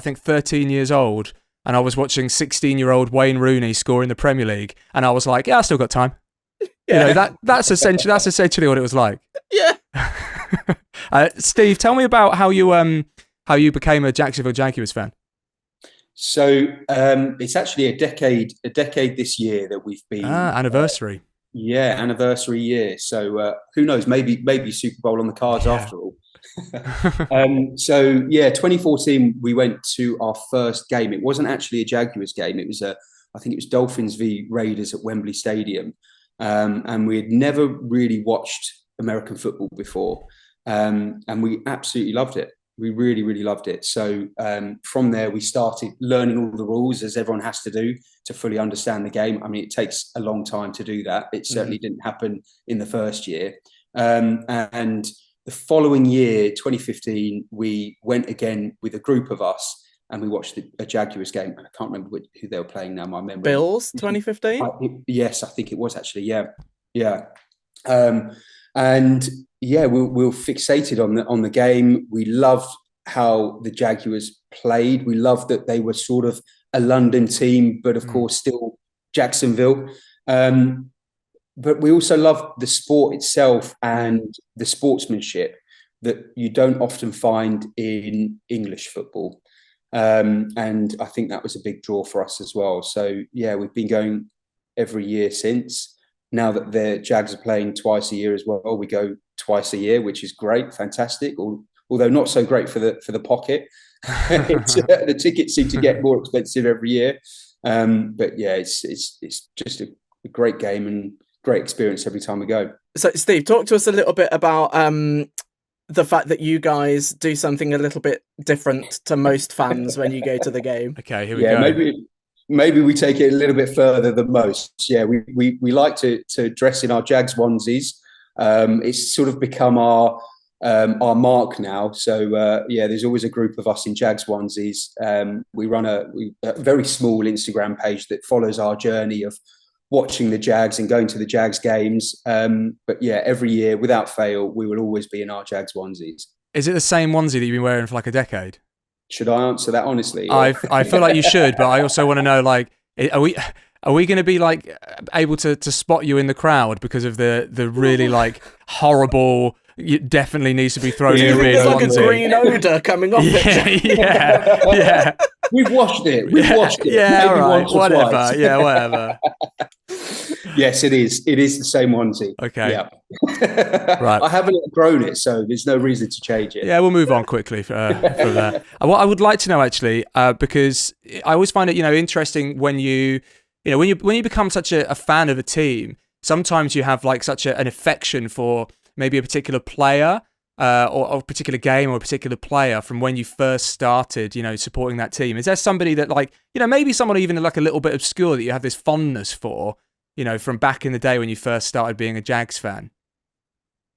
think 13 years old and I was watching 16-year-old Wayne Rooney score in the Premier League, and I was like, I still got time. Yeah, that's essentially what it was like. Yeah. Steve, tell me about how you became a Jacksonville Jaguars fan. So it's actually a decade this year that we've been anniversary. Anniversary year. So who knows? Maybe Super Bowl on the cards after all. 2014 we went to our first game. It wasn't actually a Jaguars game. It was I think it was Dolphins v Raiders at Wembley Stadium, and we had never really watched American football before, and we absolutely loved it. We really, really loved it. So from there, we started learning all the rules, as everyone has to do to fully understand the game. I mean, it takes a long time to do that. It certainly didn't happen in the first year. And the following year, 2015, we went again with a group of us and we watched a Jaguars game. And I can't remember who they were playing now. My memory. Bills, 2015? Yes, I think it was actually. Yeah. We were fixated on the game. We loved how the Jaguars played. We loved that they were sort of a London team, but of course still Jacksonville. But we also loved the sport itself and the sportsmanship that you don't often find in English football. And I think that was a big draw for us as well. So we've been going every year since. Now that the Jags are playing twice a year as well, we go twice a year, which is great, fantastic. Although not so great for the pocket. The tickets seem to get more expensive every year. But it's just a great game and great experience every time we go. So, Steve, talk to us a little bit about the fact that you guys do something a little bit different to most fans when you go to the game. Okay, here we go. Maybe we take it a little bit further than most. Yeah, we like to dress in our Jags onesies. It's sort of become our mark now. So there's always a group of us in Jags onesies. We run a very small Instagram page that follows our journey of watching the Jags and going to the Jags games. But every year without fail, we will always be in our Jags onesies. Is it the same onesie that you've been wearing for like a decade? Should I answer that honestly? I feel like you should, but I also want to know, like, are we going to be like able to spot you in the crowd because of the really like horrible? It definitely needs to be thrown in the rear. There's like a green odor coming off it. Yeah. We've washed it. Yeah, maybe right. once or Whatever. twice. Yeah, whatever. Yes, it is. It is the same onesie. Okay. Yeah. Right. I haven't outgrown it, so there's no reason to change it. Yeah, we'll move on quickly from that. What I would like to know, actually, because I always find it, interesting when you become such a fan of a team. Sometimes you have like such an affection for maybe a particular player or a particular game or a particular player from when you first started, supporting that team. Is there somebody that like, maybe someone even like a little bit obscure that you have this fondness for, from back in the day when you first started being a Jags fan?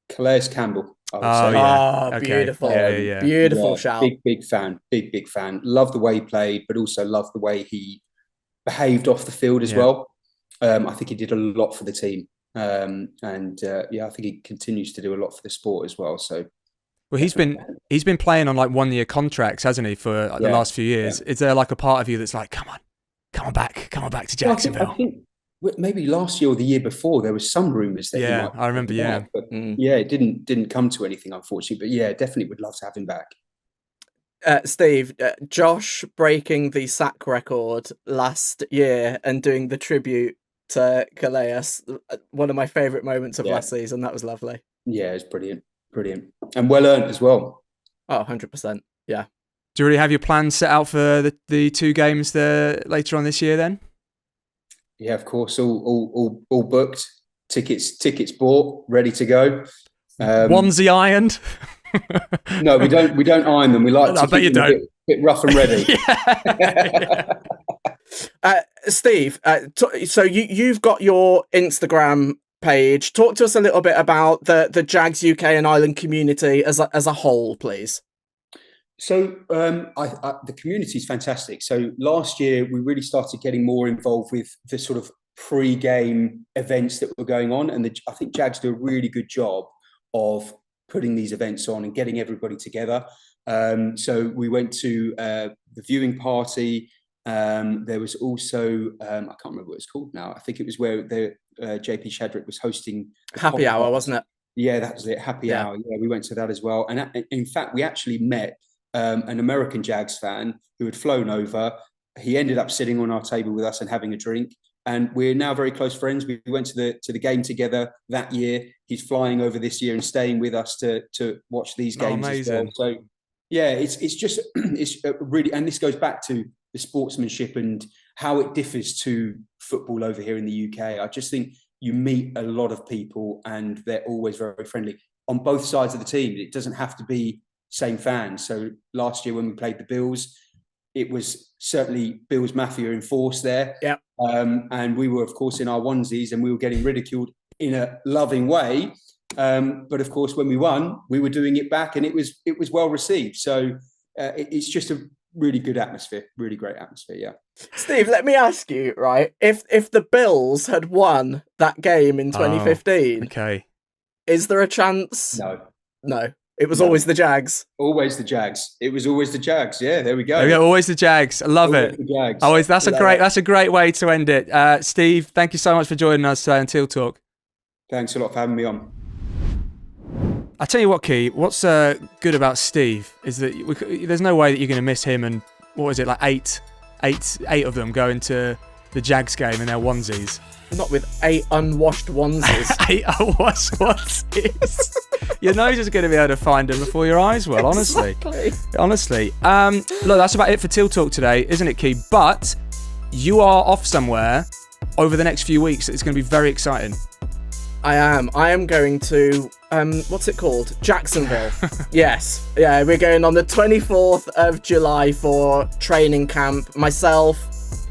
Calais Campbell. I would say. Oh, Okay. beautiful. Yeah. Beautiful shout. Big fan. Big fan. Love the way he played, but also love the way he behaved off the field as well. I think he did a lot for the team. I think he continues to do a lot for the sport as well. So, well, he's been playing on like 1-year contracts, hasn't he, for the last few years? Yeah. Is there like a part of you that's like, come on back to Jacksonville? I think maybe last year or the year before there was some rumours that he might. I remember. Back, but it didn't come to anything, unfortunately. But definitely would love to have him back. Steve, Josh breaking the sack record last year and doing the tribute to Calais, one of my favourite moments of last season. That was lovely. Yeah, it's brilliant. And well earned as well. Oh, 100%. Yeah. Do you already have your plans set out for the 2 games there later on this year then? Yeah, of course, all booked. Tickets bought, ready to go. Onesie ironed? No, we don't iron them. We like to keep them a bit rough and ready. Steve, so you've got your Instagram page. Talk to us a little bit about the Jags UK and Ireland community as a whole, please. So the community is fantastic. So last year we really started getting more involved with the sort of pre-game events that were going on, and I think Jags do a really good job of putting these events on and getting everybody together. So we went to the viewing party. There was also I can't remember what it's called now. I think it was where the JP Shadrick was hosting Happy Hour, wasn't it? Yeah, that was it. Happy Hour. Yeah, we went to that as well. And in fact, we actually met an American Jags fan who had flown over. He ended up sitting on our table with us and having a drink. And we're now very close friends. We went to the game together that year. He's flying over this year and staying with us to watch these games as well. So yeah, it's just it's really, and this goes back to the sportsmanship and how it differs to football over here in the UK. I just think you meet a lot of people and they're always very friendly on both sides of the team. It doesn't have to be same fans. So last year when we played the Bills, it was certainly Bills Mafia in force there. Yeah. And we were, of course, in our onesies and we were getting ridiculed in a loving way. But of course, when we won, we were doing it back and it was well received. So it's just a really good atmosphere, really great atmosphere. Yeah. Steve, let me ask you, right? If the Bills had won that game in 2015, okay, is there a chance? No. It was always the Jags. Always the Jags. It was always the Jags. Yeah, there we go. Always the Jags. I love always it. The Jags. Always. That's a great way to end it. Steve, thank you so much for joining us today on Teal Talk. Thanks a lot for having me on. I tell you what, Key. What's good about Steve is that there's no way that you're going to miss him. And what was it, like eight of them going to the Jags game in their onesies? Not with 8 unwashed onesies. 8 unwashed onesies. Your nose is going to be able to find them before your eyes will, honestly. Exactly. Honestly. Look, that's about it for Teal Talk today, isn't it, Key? But you are off somewhere over the next few weeks. It's going to be very exciting. I am going to, what's it called? Jacksonville. Yes. Yeah, we're going on the 24th of July for training camp. Myself,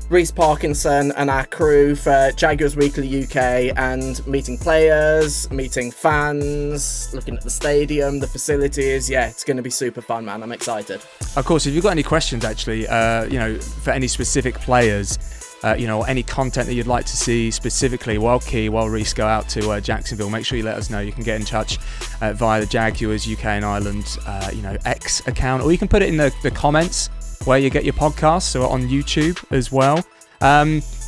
Reece Parkinson and our crew for Jaguars Weekly UK, and meeting players, meeting fans, looking at the stadium, the facilities. Yeah, it's going to be super fun, man. I'm excited. Of course, if you've got any questions, actually, for any specific players, or any content that you'd like to see specifically while Reece go out to Jacksonville, make sure you let us know. You can get in touch via the Jaguars UK and Ireland, X account, or you can put it in the comments where you get your podcasts, or on YouTube as well.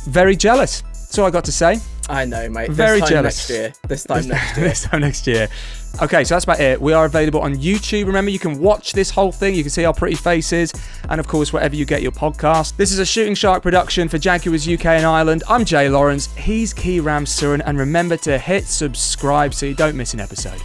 Very jealous. That's all I got to say. I know, mate. Very jealous. This time next year. Okay, so that's about it. We are available on YouTube. Remember, you can watch this whole thing. You can see our pretty faces. And of course, wherever you get your podcast. This is a Shooting Shark production for Jaguars UK and Ireland. I'm Jay Lawrence. He's Key Ramsuren. And remember to hit subscribe so you don't miss an episode.